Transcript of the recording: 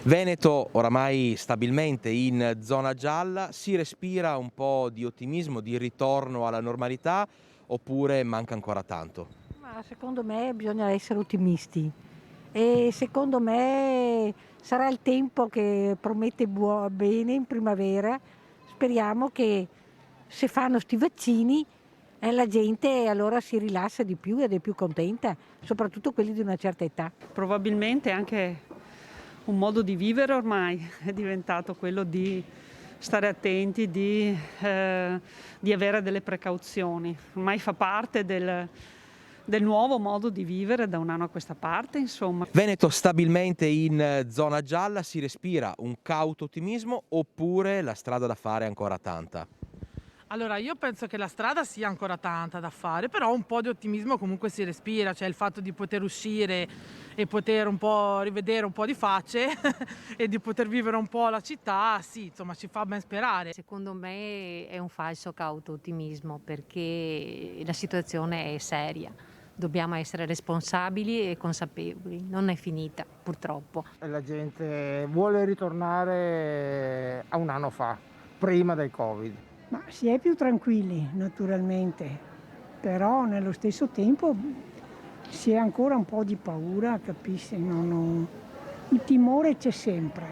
Veneto oramai stabilmente in zona gialla, si respira un po' di ottimismo, di ritorno alla normalità oppure manca ancora tanto? Ma secondo me bisogna essere ottimisti e secondo me sarà il tempo che promette bene in primavera. Speriamo che se fanno sti vaccini la gente allora si rilassa di più ed è più contenta, soprattutto quelli di una certa età. Probabilmente anche un modo di vivere ormai è diventato quello di stare attenti, di avere delle precauzioni. Ormai fa parte del nuovo modo di vivere da un anno a questa parte, insomma. Veneto stabilmente in zona gialla, si respira un cauto ottimismo oppure la strada da fare è ancora tanta? Allora, io penso che la strada sia ancora tanta da fare, però un po' di ottimismo comunque si respira, cioè il fatto di poter uscire e poter un po' rivedere un po' di facce e di poter vivere un po' la città, sì, insomma, ci fa ben sperare. Secondo me è un falso cauto ottimismo perché la situazione è seria. Dobbiamo essere responsabili e consapevoli, non è finita purtroppo. La gente vuole ritornare a un anno fa, prima del Covid. Ma si è più tranquilli naturalmente, però nello stesso tempo si è ancora un po' di paura, capisci? Il timore c'è sempre.